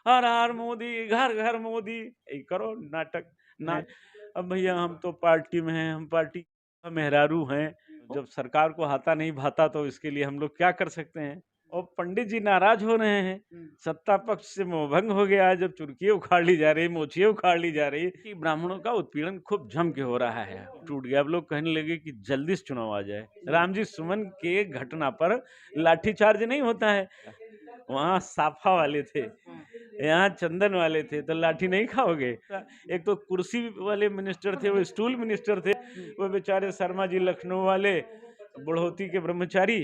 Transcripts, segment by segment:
हर हर मोदी, घर घर मोदी, यही करो नाटक ना। अब भैया हम तो पार्टी में हैं, हम पार्टी का मेहरारू हैं। जब सरकार को हाथा नहीं भाता तो इसके लिए हम लोग क्या कर सकते हैं। और पंडित जी नाराज हो रहे हैं, सत्ता पक्ष से मोहभंग हो गया है, जब चुरकी उखाड़ ली जा रही, मोचियां उखाड़ ली जा रही कि ब्राह्मणों का उत्पीड़न खूब जम के हो रहा है, टूट गया। अब लोग कहने लगे कि जल्दी से चुनाव आ जाए। राम जी सुमन के घटना पर लाठीचार्ज नहीं होता है, वहां साफा वाले थे, यहाँ चंदन वाले थे, तो लाठी नहीं खाओगे। एक तो कुर्सी वाले मिनिस्टर थे, वो स्टूल मिनिस्टर थे, वो बेचारे शर्मा जी लखनऊ वाले बुढ़ौती के ब्रह्मचारी,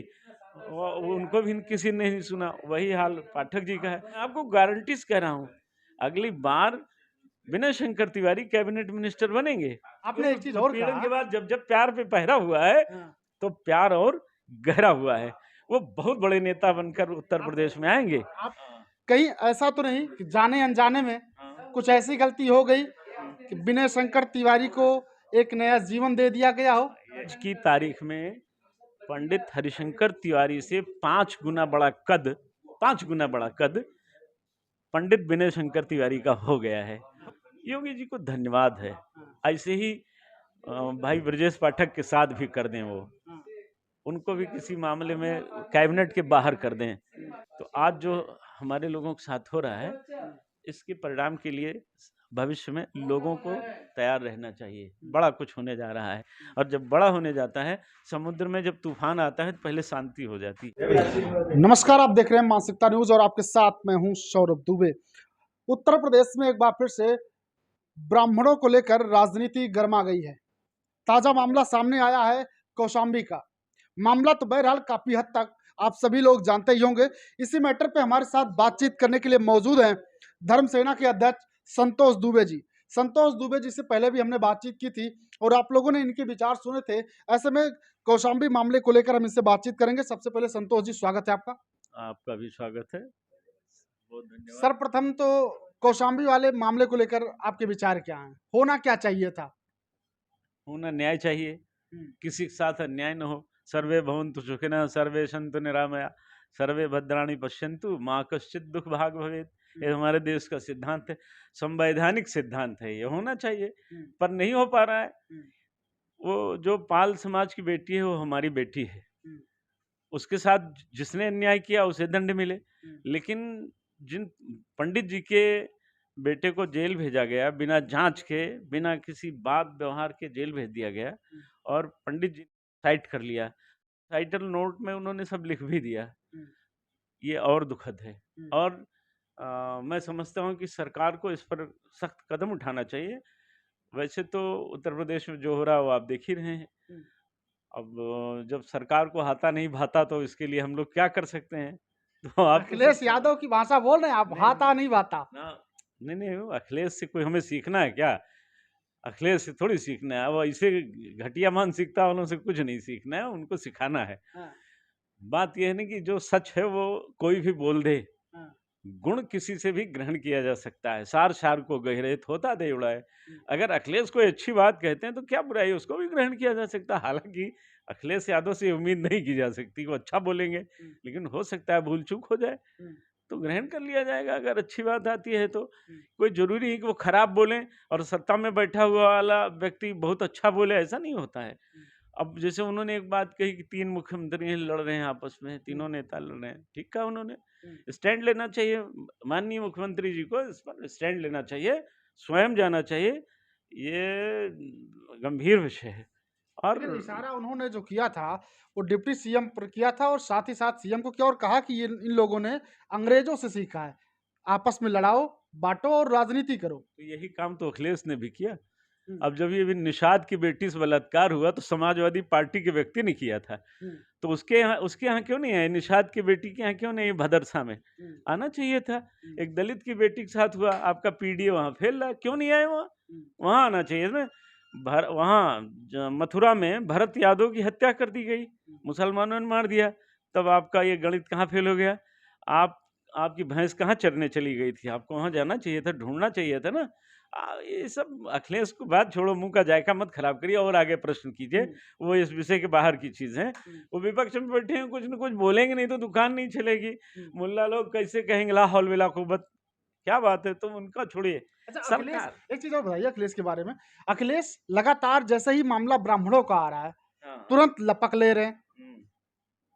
उनको भी किसी ने नहीं सुना। वही हाल पाठक जी का है। मैं आपको गारंटीज कह रहा हूँ, अगली बार विनय शंकर तिवारी कैबिनेट मिनिस्टर बनेंगे। आपने एक चीज और उत्पीड़न कहा के बाद जब जब प्यार पे पहरा हुआ है, तो प्यार और गहरा हुआ है। वो बहुत बड़े नेता बनकर उत्तर प्रदेश में आएंगे। आप कहीं ऐसा तो नहीं कि जाने अनजाने में कुछ ऐसी गलती हो गई कि विनय शंकर तिवारी को एक नया जीवन दे दिया गया हो? आज की तारीख में पंडित हरिशंकर तिवारी से 5 गुना बड़ा कद पंडित विनय शंकर तिवारी का हो गया है। योगी जी को धन्यवाद है। ऐसे ही भाई ब्रजेश पाठक के साथ भी कर दें, वो उनको भी किसी मामले में कैबिनेट के बाहर कर दें। तो आज जो हमारे लोगों के साथ हो रहा है, इसके परिणाम के लिए भविष्य में लोगों को तैयार रहना चाहिए। बड़ा कुछ होने जा रहा है, और जब बड़ा होने जाता है, समुद्र में जब तूफान आता है तो पहले शांति हो जाती है। नमस्कार, आप देख रहे हैं मानसिकता न्यूज और आपके साथ मैं हूं सौरभ दुबे। उत्तर प्रदेश में एक बार फिर से ब्राह्मणों को लेकर राजनीति गर्मा गई है। ताजा मामला सामने आया है कौशाम्बी का। मामला तो बहरहाल काफी हद तक आप सभी लोग जानते ही होंगे। इसी मैटर पे हमारे साथ बातचीत करने के लिए मौजूद हैं धर्म सेना के अध्यक्ष संतोष दुबे जी। संतोष दुबे जी से पहले भी हमने बातचीत की थी और आप लोगों ने इनके विचार सुने थे। ऐसे में कौशाम्बी मामले को लेकर हम इनसे बातचीत करेंगे। सबसे पहले संतोष जी, स्वागत है आपका। आपका भी स्वागत है, बहुत धन्यवाद। सर्वप्रथम तो कौशाम्बी वाले मामले को लेकर आपके विचार क्या हैं? होना क्या चाहिए था? होना न्याय चाहिए, किसी के साथ अन्याय न हो। सर्वे भवन्तु सुखिनः, सर्वे सन्तु निरामया, सर्वे भद्राणि पश्यन्तु माँ कश्चित् दुख भाग भवेत्। ये हमारे देश का सिद्धांत है, संवैधानिक सिद्धांत है, ये होना चाहिए, पर नहीं हो पा रहा है। वो जो पाल समाज की बेटी है, वो हमारी बेटी है, उसके साथ जिसने अन्याय किया उसे दंड मिले। लेकिन जिन पंडित जी के बेटे को जेल भेजा गया, बिना जांच के, बिना किसी बात व्यवहार के जेल भेज दिया गया, और पंडित जी साइट कर लिया, टाइटल नोट में उन्होंने सब लिख भी दिया, ये और दुखद है। और मैं समझता हूँ कि सरकार को इस पर सख्त कदम उठाना चाहिए। वैसे तो उत्तर प्रदेश में जो हो रहा है वो आप देख ही रहे हैं। अब जब सरकार को हाथा नहीं भाता तो इसके लिए हम लोग क्या कर सकते हैं। तो आप अखिलेश यादव की भाषा बोल रहे हैं आप, हाथा नहीं भाता। नहीं नहीं, वो अखिलेश से कोई हमें सीखना है क्या? अखिलेश से थोड़ी सीखना है, वो ऐसे घटिया मानसिकता वालों से कुछ नहीं सीखना है, उनको सिखाना है। बात यह है ना कि जो सच है वो कोई भी बोल दे, गुण किसी से भी ग्रहण किया जा सकता है। सार सार को गहरे थोता दे उड़ाए। अगर अखिलेश कोई अच्छी बात कहते हैं तो क्या बुराई है, उसको भी ग्रहण किया जा सकता है। हालांकि अखिलेश यादव से उम्मीद नहीं की जा सकती, वो अच्छा बोलेंगे, लेकिन हो सकता है भूल चूक हो जाए, तो ग्रहण कर लिया जाएगा अगर अच्छी बात आती है तो। कोई जरूरी नहीं कि वो खराब बोलें और सत्ता में बैठा हुआ वाला व्यक्ति बहुत अच्छा बोले, ऐसा नहीं होता है। अब जैसे उन्होंने एक बात कही कि 3 मुख्यमंत्री लड़ रहे हैं आपस में, तीनों नेता लड़ रहे हैं, ठीक है, उन्होंने स्टैंड लेना चाहिए। माननीय मुख्यमंत्री जी को इस पर स्टैंड लेना चाहिए, स्वयं जाना चाहिए, ये गंभीर विषय है। और इशारा उन्होंने जो किया था वो डिप्टी सीएम पर किया था और साथ ही साथ सीएम को किया और कहा कि ये इन लोगों ने अंग्रेजों से सीखा है, आपस में लड़ाओ, बांटो और राजनीति करो। तो यही काम तो अखिलेश ने भी किया। अब जब ये निषाद की बेटी से बलात्कार हुआ तो समाजवादी पार्टी के व्यक्ति ने किया था, तो उसके यहाँ क्यों नहीं है? निषाद की बेटी के यहाँ क्यों नहीं? भदरसा में आना चाहिए था। एक दलित की बेटी के साथ हुआ, आपका पीडीए वहां फैल रहा, क्यों नहीं आए वहां? वहां आना चाहिए ना। वहां मथुरा में भरत यादव की हत्या कर दी गई, मुसलमानों ने मार दिया, तब आपका ये गणित कहाँ फेल हो गया? आपकी भैंस कहाँ चरने चली गई थी? आपको वहां जाना चाहिए था, ढूंढना चाहिए था ना। ये सब अखिलेश को बात छोड़ो, मुंह का जायका मत खराब करिए और आगे प्रश्न कीजिए, वो इस विषय के बाहर की चीज है। वो विपक्ष में बैठे हैं, कुछ न कुछ बोलेंगे, नहीं तो दुकान नहीं चलेगी। मुल्ला लोग कैसे कहेंगे ला हौल वला कुव्वत, क्या बात है, तुम उनका छोड़िए। अच्छा अखिलेश, सरकार, एक चीज और बताइए अखिलेश के बारे में। अखिलेश लगातार जैसे ही मामला ब्राह्मणों का आ रहा है हाँ, तुरंत लपक ले रहे हैं। हम्म,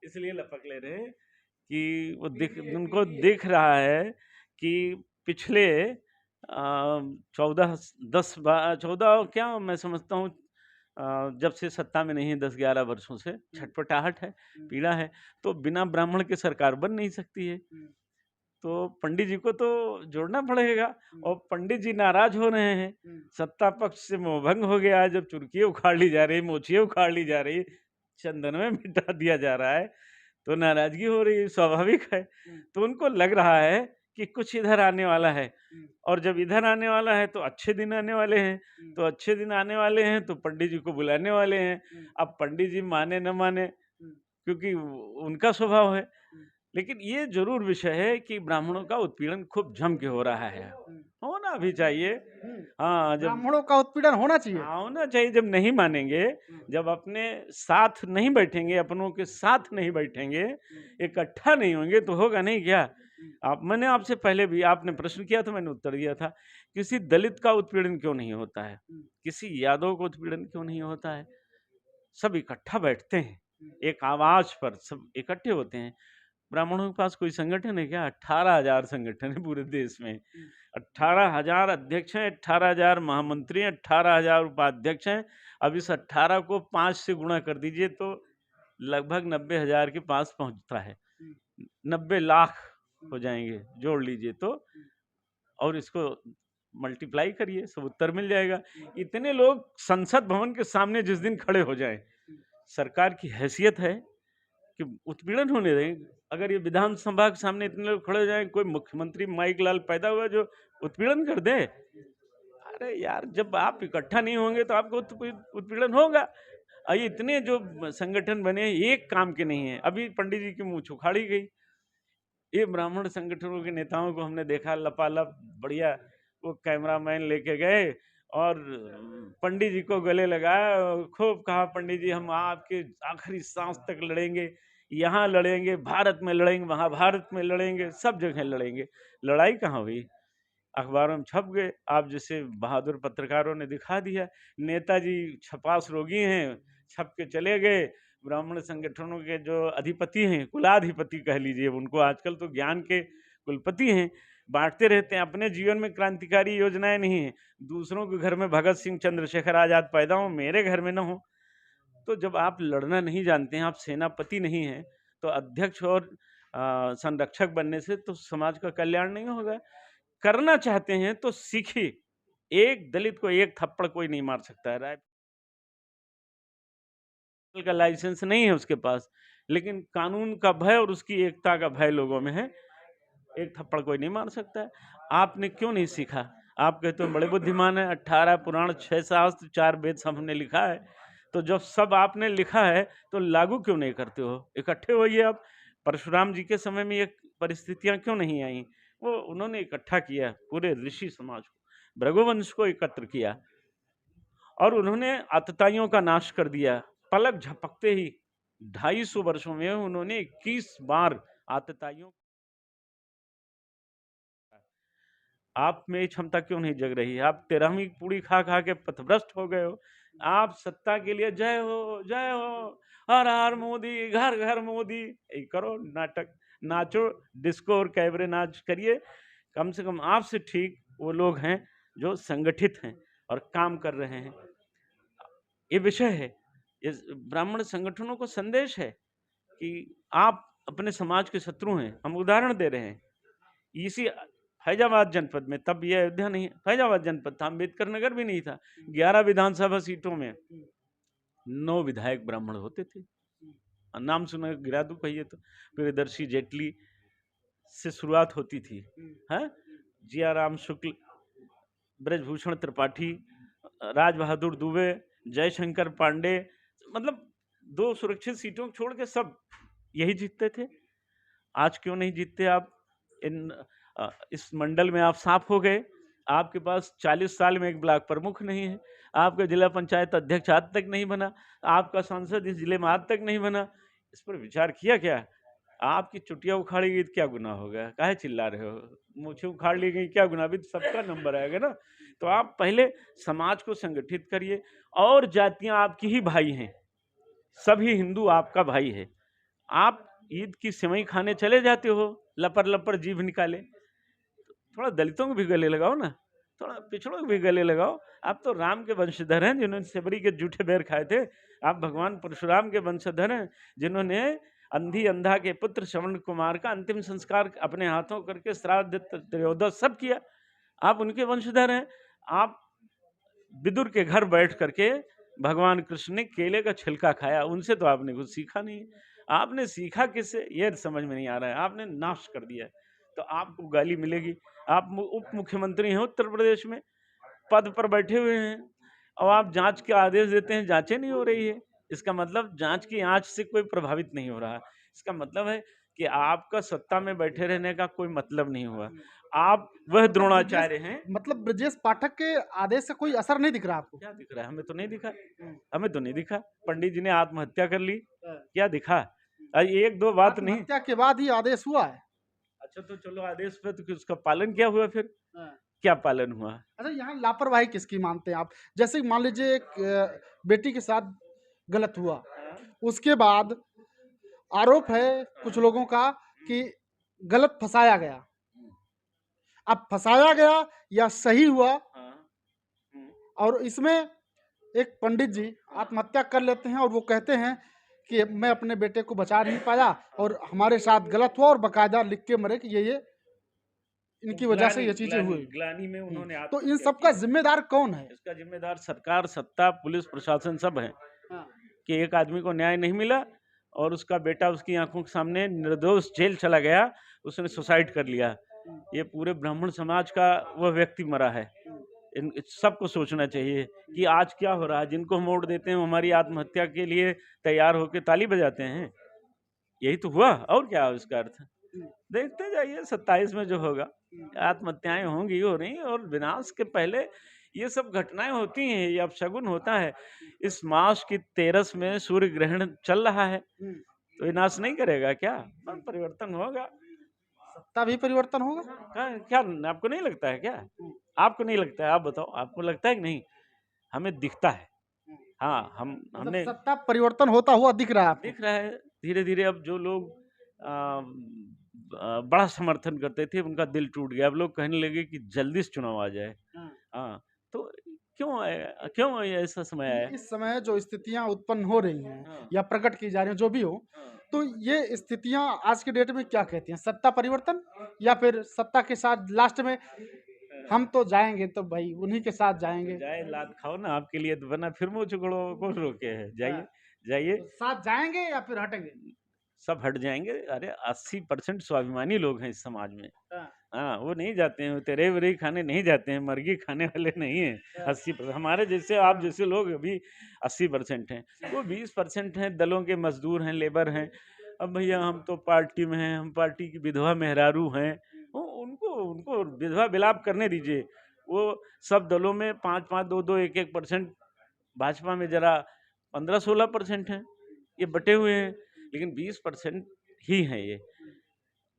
इसलिए लपक ले रहे हैं कि वो उनको दिख रहा है कि पिछले 14 क्या मैं समझता हूँ, जब से सत्ता में नहीं है 10-11 वर्षों से छटपटाहट है, पीड़ा है, तो बिना ब्राह्मण के सरकार बन नहीं सकती है। तो पंडित जी को तो जोड़ना पड़ेगा, और पंडित जी नाराज हो रहे हैं। सत्ता पक्ष से मोहभंग हो गया है, जब चुरकियाँ उखाड़ ली जा रही है, मोचियाँ उखाड़ ली जा रही है, चंदन में मिटा दिया जा रहा है, तो नाराजगी हो रही है, स्वाभाविक है। तो उनको लग रहा है कि कुछ इधर आने वाला है, और जब इधर आने वाला है तो अच्छे दिन आने वाले हैं, तो अच्छे दिन आने वाले हैं तो पंडित जी को बुलाने वाले हैं। अब पंडित जी माने न माने, क्योंकि उनका स्वभाव है, लेकिन ये जरूर विषय है कि ब्राह्मणों का उत्पीड़न खूब जम के हो रहा है, होना भी चाहिए। हाँ, जब ब्राह्मणों का उत्पीड़न होना चाहिए। हाँ, होना चाहिए, जब नहीं मानेंगे, जब अपने साथ नहीं बैठेंगे, अपनों के साथ नहीं बैठेंगे, इकट्ठा नहीं होंगे, तो होगा नहीं क्या? मैंने आपसे पहले भी आपने प्रश्न किया था, मैंने उत्तर दिया था, किसी दलित का उत्पीड़न क्यों नहीं होता है, किसी यादव का उत्पीड़न क्यों नहीं होता है? सब इकट्ठा बैठते हैं, एक आवाज पर सब इकट्ठे होते हैं। ब्राह्मणों के पास कोई संगठन है क्या? 18,000 संगठन है पूरे देश में, 18,000 अध्यक्ष हैं, 18,000 महामंत्री हैं, 18,000 उपाध्यक्ष हैं। अब इस 18 को 5 से गुणा कर दीजिए तो लगभग 90,000 के पास पहुंचता है, 90 लाख हो जाएंगे, जोड़ लीजिए तो, और इसको मल्टीप्लाई करिए, सब उत्तर मिल जाएगा। इतने लोग संसद भवन के सामने जिस दिन खड़े हो जाएं, सरकार की हैसियत है कि उत्पीड़न होने दें। अगर ये विधानसभा के सामने इतने लोग खड़े हो जाएं, कोई मुख्यमंत्री माइक लाल पैदा हुआ जो उत्पीड़न कर दे? अरे यार, जब आप इकट्ठा नहीं होंगे तो आपको उत्पीड़न होगा। ये इतने जो संगठन बने एक काम के नहीं है, अभी पंडित जी की मूंछ उखाड़ी गई। ये ब्राह्मण संगठनों के नेताओं को हमने देखा लपालप बढ़िया, वो कैमरामैन लेके गए और पंडित जी को गले लगाया, खूब कहा पंडित जी हम आपके आखिरी सांस तक लड़ेंगे, यहाँ लड़ेंगे, भारत में लड़ेंगे, महाभारत में लड़ेंगे, सब जगह लड़ेंगे। लड़ाई कहाँ हुई? अखबारों में छप गए, आप जैसे बहादुर पत्रकारों ने दिखा दिया। नेताजी छपास रोगी हैं, छप के चले गए। ब्राह्मण संगठनों के जो अधिपति हैं, कुलाधिपति कह लीजिए उनको, आजकल तो ज्ञान के कुलपति हैं, बांटते रहते हैं। अपने जीवन में क्रांतिकारी योजनाएं नहीं है, दूसरों के घर में भगत सिंह चंद्रशेखर आजाद पैदा हो, मेरे घर में न हो। तो जब आप लड़ना नहीं जानते हैं, आप सेनापति नहीं हैं, तो अध्यक्ष और संरक्षक बनने से तो समाज का कल्याण नहीं होगा। करना चाहते हैं तो सीखिए, एक दलित को एक थप्पड़ कोई नहीं मार सकता है। राइफल का लाइसेंस नहीं है उसके पास, लेकिन कानून का भय और उसकी एकता का भय लोगों में है। एक थप्पड़ कोई नहीं मार सकता है। आपने क्यों नहीं सीखा? आप कहते हो बड़े बुद्धिमान है, 18 पुराण, 6 शास्त्र, 4 वेद सब हमने लिखा है। तो जब सब आपने लिखा है तो लागू क्यों नहीं करते हो? इकट्ठे होइए आप। परशुराम जी के समय में ये परिस्थितियां क्यों नहीं आई? वो उन्होंने इकट्ठा किया पूरे ऋषि समाज को, भृगुवंश को एकत्र किया, और उन्होंने आतताइयों का नाश कर दिया। पलक झपकते ही 250 वर्षों में उन्होंने 21 बार आतताइयों। आप में ये क्षमता क्यों नहीं जग रही है? आप 13वीं पूरी खा खा के पथभ्रष्ट हो गए हो। आप सत्ता के लिए जय हो, जय हो, हर हर मोदी, घर घर मोदी, यही करो नाटक, नाचो, डिस्को और कैबरे नाच करिए। कम से कम आपसे ठीक वो लोग हैं जो संगठित हैं और काम कर रहे हैं। ये विषय है, इस ब्राह्मण संगठनों को संदेश है कि आप अपने समाज के शत्रु हैं। हम उदाहरण दे रहे हैं, इसी फैजाबाद जनपद में, तब यह अयोध्या नहीं, फैजाबाद जनपद था, अम्बेडकर नगर भी नहीं था, 11 विधानसभा सीटों में 9 विधायक ब्राह्मण होते थे। नाम सुना, गिरा दूं कहिए तो प्रियदर्शी जेटली से शुरुआत होती थी, है जिया राम शुक्ल, ब्रजभूषण त्रिपाठी, राज बहादुर दुबे, जयशंकर पांडे, मतलब 2 सुरक्षित सीटों को छोड़ के सब यही जीतते थे। आज क्यों नहीं जीतते आप? इस मंडल में आप सांप हो गए। आपके पास 40 साल में एक ब्लॉक प्रमुख नहीं है, आपका जिला पंचायत अध्यक्ष आज तक नहीं बना, आपका सांसद इस जिले में आज तक नहीं बना। इस पर विचार किया क्या? आपकी चुटिया उखाड़ी गई तो क्या गुनाह हो गया? काहे चिल्ला रहे हो? मूछें उखाड़ ली गई क्या गुनाह? अभी तो सबका नंबर आएगा ना। तो आप पहले समाज को संगठित करिए, और जातियां आपकी ही भाई हैं, सभी हिंदू आपका भाई है। आप ईद की सेवई खाने चले जाते हो, लपर लपर जीभ निकाले, थोड़ा दलितों को भी गले लगाओ ना, थोड़ा पिछड़ों को भी गले लगाओ। आप तो राम के वंशधर हैं, जिन्होंने शबरी के जूठे बेर खाए थे। आप भगवान परशुराम के वंशधर हैं, जिन्होंने अंधी अंधा के पुत्र श्रवण कुमार का अंतिम संस्कार अपने हाथों करके श्राद्ध त्रयोदश सब किया। आप उनके वंशधर हैं। आप विदुर के घर बैठ करके भगवान कृष्ण ने केले का छिलका खाया, उनसे तो आपने कुछ सीखा नहीं। आपने सीखा किससे, ये समझ में नहीं आ रहा है। आपने नाश कर दिया है, तो आपको गाली मिलेगी। आप उप मुख्यमंत्री हैं उत्तर प्रदेश में, पद पर बैठे हुए हैं, और आप जांच के आदेश देते हैं, जांचें नहीं हो रही है। इसका मतलब जांच की आंच से कोई प्रभावित नहीं हो रहा। इसका मतलब है कि आपका सत्ता में बैठे रहने का कोई मतलब नहीं हुआ। आप वह मतलब द्रोणाचार्य हैं। मतलब ब्रजेश पाठक के आदेश से कोई असर नहीं दिख रहा आपको? क्या दिख रहा है? हमें तो नहीं दिखा। हमें तो नहीं दिखा। पंडित जी ने आत्महत्या कर ली, क्या दिखा? एक दो बात नहीं। आत्महत्या के बाद ही आदेश हुआ है। अच्छा, तो चलो आदेश पे तो उसका पालन क्या हुआ फिर? क्या पालन हुआ? अच्छा, यहाँ लापरवाही किसकी मानते हैं आप? जैसे मान लीजिए एक बेटी के साथ गलत हुआ, उसके बाद आरोप है कुछ लोगों का कि गलत फंसाया गया। अब फंसाया गया या सही हुआ, और इसमें एक पंडित जी आत्महत्या कर लेते हैं और वो कहते हैं कि मैं अपने बेटे को बचा नहीं पाया और हमारे साथ गलत हुआ, और बकायदा लिख के मरे कि ये इनकी वजह से ये चीजें हुई। ग्लानी में उन्होंने तो इन आत्महत्या सबका की। जिम्मेदार कौन है? इसका जिम्मेदार सरकार, सत्ता, पुलिस प्रशासन सब है, हाँ। कि एक आदमी को न्याय नहीं मिला और उसका बेटा उसकी आंखों के सामने निर्दोष जेल चला गया, उसने सुसाइड कर लिया। ये पूरे ब्राह्मण समाज का वह व्यक्ति मरा है। इन सबको सोचना चाहिए कि आज क्या हो रहा है। जिनको हम वोट देते हैं वो हमारी आत्महत्या के लिए तैयार होकर ताली बजाते हैं। यही तो हुआ, और क्या है इसका अर्थ? देखते जाइए 27 में जो होगा, आत्महत्याएं होंगी, हो रही, और विनाश के पहले ये सब घटनाएं होती हैं। ये अपशगुन होता है। इस मास की 13 में सूर्य ग्रहण चल रहा है, तो विनाश नहीं करेगा क्या? परिवर्तन होगा। सत्ता भी परिवर्तन होगा। क्या आपको नहीं लगता है क्या? आपको नहीं लगता है? आप बताओ, आपको लगता है कि नहीं? हमें दिखता है। हाँ, मतलब हमने सत्ता परिवर्तन होता हुआ दिख रहा है आपको? दिख रहा है धीरे धीरे। अब जो लोग बड़ा समर्थन करते थे, उनका दिल टूट गया। अब लोग कहने लगे कि जल्दी से चुनाव आ जाए। हाँ, तो क्यों ये ऐसा समय आया? इस समय जो स्थितियां उत्पन्न हो रही हैं हाँ, या प्रकट की जा रही हैं, जो भी हो, तो ये स्थितियां आज के डेट में क्या कहती हैं? सत्ता परिवर्तन, या फिर सत्ता के साथ लास्ट में हम तो जाएंगे तो भाई उन्हीं के साथ जाएंगे? जाए लात खाओ ना, आपके लिए तो बना। फिर मुंह चुकड़ो, कौन रोके है? जाइए जाइए। तो साथ जाएंगे या फिर हटेंगे? सब हट जाएंगे। अरे 80% स्वाभिमानी लोग हैं इस समाज में। हाँ, वो नहीं जाते हैं, तेरे वेरे खाने नहीं जाते हैं, मर्गी खाने वाले नहीं हैं। 80% हमारे जैसे, आप जैसे लोग अभी 80% हैं। वो 20% हैं, दलों के मजदूर हैं, लेबर हैं। अब भैया हम तो पार्टी में हैं, हम पार्टी की विधवा मेहरारू हैं, उनको उनको विधवा विलाप करने दीजिए। वो सब दलों में 5-5, 2-2, 1-1%। भाजपा में जरा 15-16% हैं, ये बटे हुए हैं। लेकिन 20% ही हैं ये,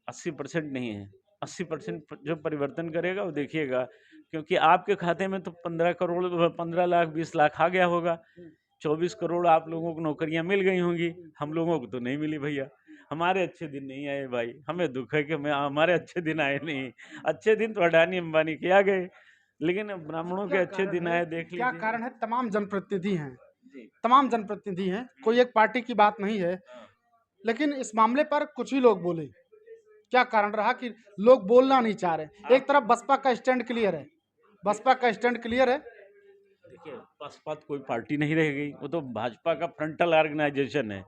80% नहीं है। 80% जो परिवर्तन करेगा वो देखिएगा, क्योंकि आपके खाते में तो 15 करोड़, 15 लाख, 20 लाख आ गया होगा। 24 करोड़ आप लोगों को नौकरियां मिल गई होंगी, हम लोगों को तो नहीं मिली भैया। हमारे अच्छे दिन नहीं आए भाई, हमें दुख है कि हमारे अच्छे दिन आए नहीं। अच्छे दिन तो अडानी अंबानी के आ गए, लेकिन ब्राह्मणों के अच्छे दिन आए, देख क्या लीजिए। कारण है? तमाम जनप्रतिनिधि हैं, जी। तमाम जनप्रतिनिधि हैं, कोई एक पार्टी की बात नहीं है, लेकिन इस मामले पर कुछ ही लोग बोले। क्या कारण रहा कि लोग बोलना नहीं चाह रहे? एक तरफ बसपा का स्टैंड क्लियर है, बसपा का स्टैंड क्लियर है। देखिए, बसपा तो कोई पार्टी नहीं रह गई, वो तो भाजपा का फ्रंटल ऑर्गेनाइजेशन है।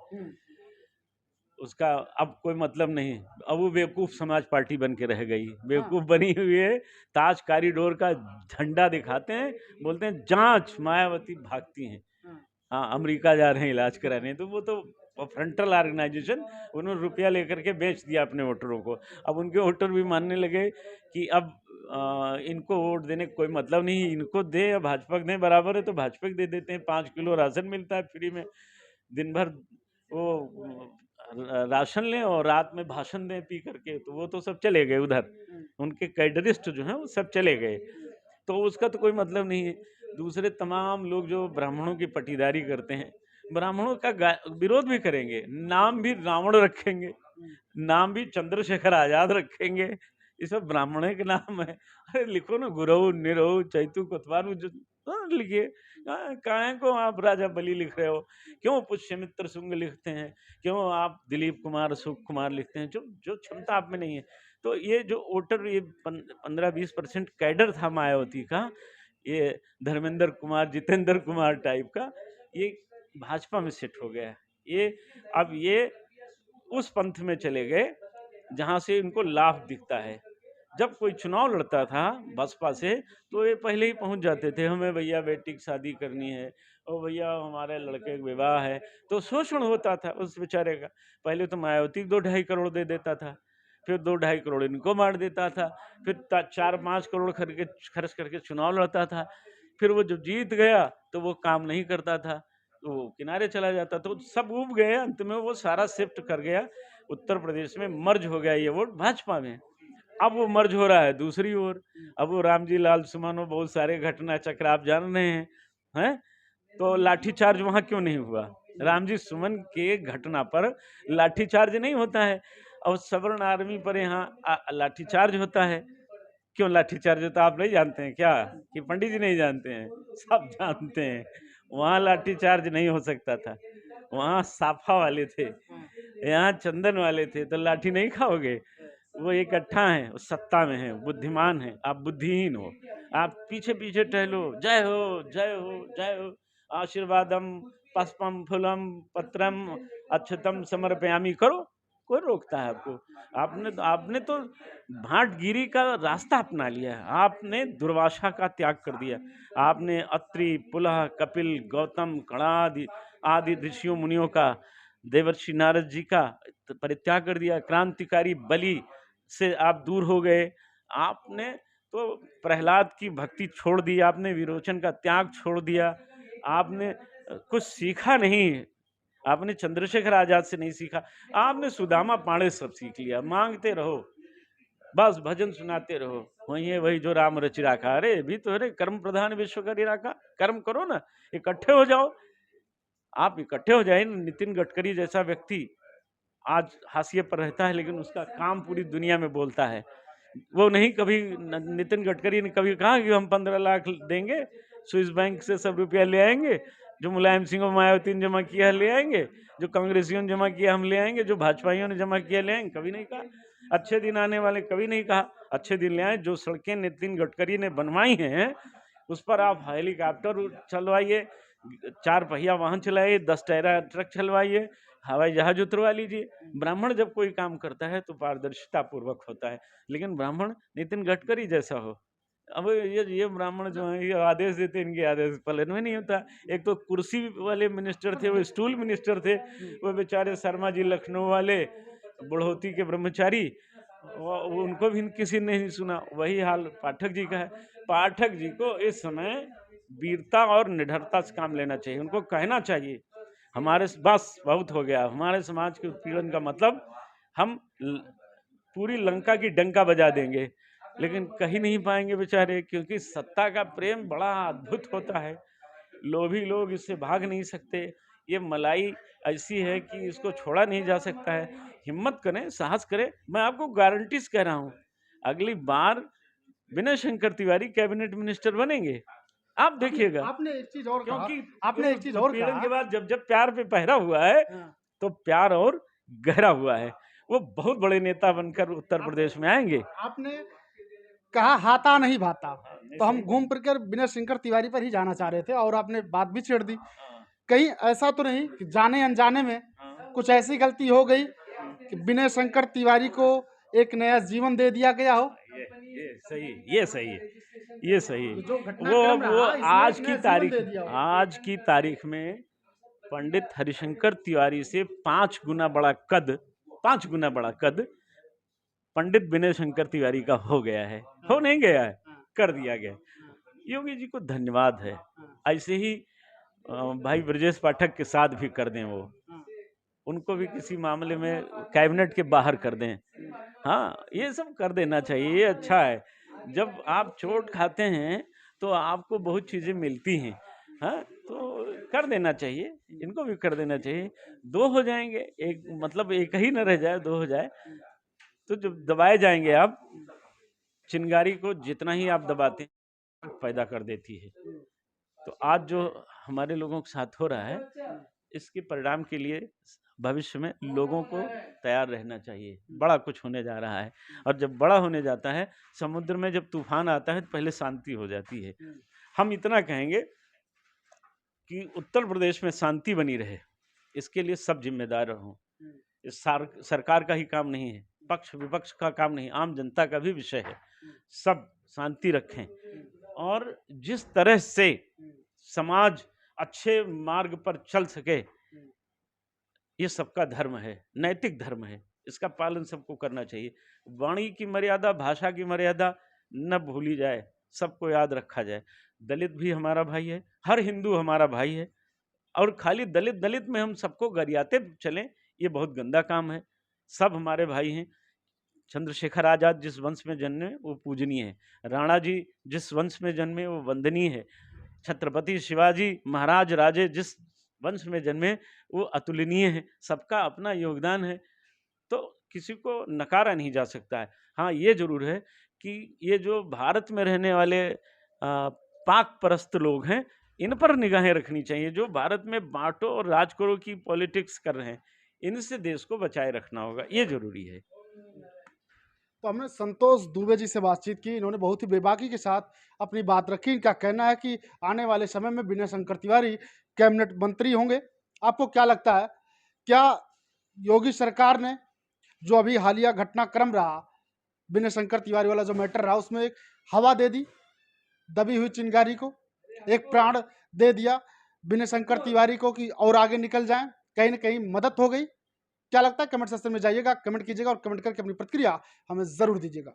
उसका अब कोई मतलब नहीं। अब वो बेवकूफ समाज पार्टी बन के रह गई, बेवकूफ बनी हुई है। ताज कॉरिडोर का झंडा दिखाते हैं, बोलते हैं जांच, मायावती भागती हैं। हाँ, अमेरिका जा रहे हैं इलाज कराने, तो वो तो फ्रंटल ऑर्गेनाइजेशन, उन्होंने रुपया लेकर के बेच दिया अपने वोटरों को। अब उनके वोटर भी मानने लगे कि अब इनको वोट देने का कोई मतलब नहीं, इनको दे या भाजपा दें बराबर है, तो भाजपा दे देते हैं। 5 किलो राशन मिलता है फ्री में दिन भर। वो राशन लें और रात में भाषण दें पी करके, तो वो तो सब चले गए उधर, उनके कैडरिस्ट जो हैं वो सब चले गए, तो उसका तो कोई मतलब नहीं है। दूसरे तमाम लोग जो ब्राह्मणों की पटीदारी करते हैं, ब्राह्मणों का विरोध भी करेंगे, नाम भी रावण रखेंगे, नाम भी चंद्रशेखर आजाद रखेंगे, ये सब ब्राह्मण के नाम है। अरे लिखो ना, गुरु निरहु चैतु कोतवाल जो लिखिए। काहे को आप राजा बलि लिख रहे हो, क्यों पुष्यमित्र शुंग लिखते हैं, क्यों आप दिलीप कुमार सुख कुमार लिखते हैं, जो जो क्षमता आप में नहीं है। तो ये जो वोटर, ये 15-20% कैडर था मायावती का, ये धर्मेंद्र कुमार जितेंद्र कुमार टाइप का, ये भाजपा में सेट हो गया। ये अब ये उस पंथ में चले गए जहां से इनको लाभ दिखता है। जब कोई चुनाव लड़ता था बसपा से, तो ये पहले ही पहुंच जाते थे, हमें भैया बेटी की शादी करनी है, और भैया हमारे लड़के का विवाह है, तो शोषण होता था उस बेचारे का। पहले तो मायावती 2-2.5 करोड़ दे देता था, फिर 2-2.5 करोड़ इनको मार देता था, फिर 4-5 करोड़ खर्च करके चुनाव लड़ता था। फिर वो जब जीत गया तो वो काम नहीं करता था, तो वो किनारे चला जाता, तो सब उब गए। अंत में वो सारा शिफ्ट कर गया उत्तर प्रदेश में, मर्ज हो गया ये वोट भाजपा में। अब वो मर्ज हो रहा है दूसरी ओर। अब वो रामजी लाल सुमन, बहुत सारे घटना चक्र आप जान रहे हैं। तो लाठीचार्ज वहां क्यों नहीं हुआ? रामजी सुमन के घटना पर लाठीचार्ज नहीं होता है, और सवर्ण आर्मी पर यहाँ लाठीचार्ज होता है। क्यों लाठीचार्ज होता है आप नहीं जानते हैं क्या, कि पंडित जी नहीं जानते हैं? सब जानते हैं। वहां लाठीचार्ज नहीं हो सकता था, वहां साफा वाले थे, यहाँ चंदन वाले थे, तो लाठी नहीं खाओगे। वो इकट्ठा है, वो सत्ता में है, बुद्धिमान है, आप बुद्धिहीन हो। आप पीछे पीछे टहलो, जय हो जय हो जय हो, आशीर्वादम पुष्पम फूलम पत्रम अक्षतम समर्पयामी करो, कोई रोकता है आपको? आपने तो भाटगिरी का रास्ता अपना लिया है, आपने दुर्वासा का त्याग कर दिया, आपने अत्रि पुलह कपिल गौतम कणादि आदि ऋषियों मुनियों का, देवर्षि नारद जी का परित्याग कर दिया, क्रांतिकारी बलि से आप दूर हो गए। आपने तो प्रहलाद की भक्ति छोड़ दी, आपने विरोचन का त्याग छोड़ दिया, आपने कुछ सीखा नहीं, आपने चंद्रशेखर आजाद से नहीं सीखा, आपने सुदामा पांडे सब सीख लिया। मांगते रहो, बस भजन सुनाते रहो, वही है वही जो राम रचि राखा। अरे भी तो है, कर्म प्रधान विश्व करी राखा, कर्म करो ना, इकट्ठे हो जाओ। आप इकट्ठे हो जाए। नितिन गडकरी जैसा व्यक्ति आज हाशिए पर रहता है, लेकिन उसका काम पूरी दुनिया में बोलता है। वो नहीं, कभी नितिन गडकरी ने कभी कहा कि हम 15 लाख देंगे, स्विस बैंक से सब रुपया ले आएंगे, जो मुलायम सिंह और मायावती ने जमा किया ले आएंगे, जो कांग्रेसियों ने जमा किया हम ले आएंगे, जो भाजपाइयों ने जमा किया ले आएंगे? कभी नहीं कहा। अच्छे दिन आने वाले, कभी नहीं कहा अच्छे दिन ले आए। जो सड़कें नितिन गडकरी ने बनवाई हैं, उस पर आप हेलीकॉप्टर चलवाइए, 4 पहिया वाहन चलाइए, 10 टायरा ट्रक चलवाइए, हवाई जहाज उतरवा लीजिए। ब्राह्मण जब कोई काम करता है तो पारदर्शिता पूर्वक होता है, लेकिन ब्राह्मण नितिन गडकरी जैसा हो। अब ये ब्राह्मण जो है, ये आदेश देते, इनके आदेश पालन में नहीं होता। एक तो कुर्सी वाले मिनिस्टर थे, वो स्टूल मिनिस्टर थे, वो बेचारे शर्मा जी लखनऊ वाले, बढ़ोती के ब्रह्मचारी, उनको भी किसी ने नहीं सुना। वही हाल पाठक जी का है। पाठक जी को इस समय वीरता और निडरता से काम लेना चाहिए। उनको कहना चाहिए हमारे बस बहुत हो गया, हमारे समाज के उत्पीड़न का मतलब हम पूरी लंका की डंका बजा देंगे, लेकिन कहीं नहीं पाएंगे बेचारे, क्योंकि सत्ता का प्रेम बड़ा अद्भुत होता है। लोभी लोग इससे भाग नहीं सकते। ये मलाई ऐसी है कि इसको छोड़ा नहीं जा सकता है। हिम्मत करें, साहस करें। मैं आपको गारंटी से कह रहा हूं, अगली बार विनय शंकर तिवारी कैबिनेट मिनिस्टर बनेंगे, आप देखिएगा। आपने एक चीज और कहा, क्योंकि आपने एक चीज और उत्पीड़न कहा के बाद जब जब प्यार पे पहरा हुआ है, तो प्यार और गहरा हुआ है। वो बहुत बड़े नेता बनकर उत्तर प्रदेश में आएंगे। आपने कहा हाथा नहीं भाता, तो हम घूम फिर कर विनय शंकर तिवारी पर ही जाना चाह रहे थे, और आपने बात भी छेड़ दी। कहीं ऐसा तो नहीं कि जाने अनजाने में कुछ ऐसी गलती हो गई कि विनय शंकर तिवारी को एक नया जीवन दे दिया गया हो? ये सही, ये सही है, ये सही है। जो घटनाक्रम वो रहा, इसने आज एक की नया जीवन तारीख, दे दिया हो। आज की तारीख में पंडित हरिशंकर तिवारी से 5 गुना बड़ा कद, 5 गुना बड़ा कद पंडित विनय शंकर तिवारी का हो गया है। हो नहीं गया है, कर दिया गया। योगी जी को धन्यवाद है। ऐसे ही भाई ब्रजेश पाठक के साथ भी कर दें, वो उनको भी किसी मामले में कैबिनेट के बाहर कर दें। हाँ, ये सब कर देना चाहिए, ये अच्छा है। जब आप चोट खाते हैं तो आपको बहुत चीज़ें मिलती हैं। हाँ, तो कर देना चाहिए, इनको भी कर देना चाहिए। 2 हो जाएँगे, एक मतलब एक ही ना रह जाए, 2 हो जाए, तो जब दबाए जाएँगे आप, चिंगारी को जितना ही आप दबाते हैं, पैदा कर देती है। तो आज जो हमारे लोगों के साथ हो रहा है, इसके परिणाम के लिए भविष्य में लोगों को तैयार रहना चाहिए। बड़ा कुछ होने जा रहा है, और जब बड़ा होने जाता है, समुद्र में जब तूफान आता है तो पहले शांति हो जाती है। हम इतना कहेंगे कि उत्तर प्रदेश में शांति बनी रहे, इसके लिए सब जिम्मेदार हों। इस सरकार का ही काम नहीं है, पक्ष विपक्ष का काम नहीं, आम जनता का भी विषय है। सब शांति रखें, और जिस तरह से समाज अच्छे मार्ग पर चल सके, ये सबका धर्म है, नैतिक धर्म है, इसका पालन सबको करना चाहिए। वाणी की मर्यादा, भाषा की मर्यादा न भूली जाए, सबको याद रखा जाए। दलित भी हमारा भाई है, हर हिंदू हमारा भाई है, और खाली दलित में हम सबको गरियाते चलें, ये बहुत गंदा काम है। सब हमारे भाई हैं। चंद्रशेखर आजाद जिस वंश में जन्मे वो पूजनीय है, राणा जी जिस वंश में जन्मे वो वंदनीय है, छत्रपति शिवाजी महाराज राजे जिस वंश में जन्मे वो अतुलनीय है। सबका अपना योगदान है, तो किसी को नकारा नहीं जा सकता है। हाँ, ये जरूर है कि ये जो भारत में रहने वाले पाक परस्त लोग हैं, इन पर निगाहें रखनी चाहिए। जो भारत में बांटो और राज करो की पॉलिटिक्स कर रहे हैं, इनसे देश को बचाए रखना होगा, ये जरूरी है। तो हमने संतोष दुबे जी से बातचीत की, इन्होंने बहुत ही बेबाकी के साथ अपनी बात रखी। इनका कहना है कि आने वाले समय में विनय शंकर तिवारी कैबिनेट मंत्री होंगे। आपको क्या लगता है, क्या योगी सरकार ने जो अभी हालिया घटनाक्रम रहा, विनय शंकर तिवारी वाला जो मैटर रहा, उसमें एक हवा दे दी दबी हुई चिंगारी को, एक प्राण दे दिया विनय शंकर तिवारी को कि और आगे निकल जाएं, कहीं ना कहीं मदद हो गई? क्या लगता है? कमेंट सेक्शन में जाइएगा, कमेंट कीजिएगा, और कमेंट करके अपनी प्रतिक्रिया हमें जरूर दीजिएगा।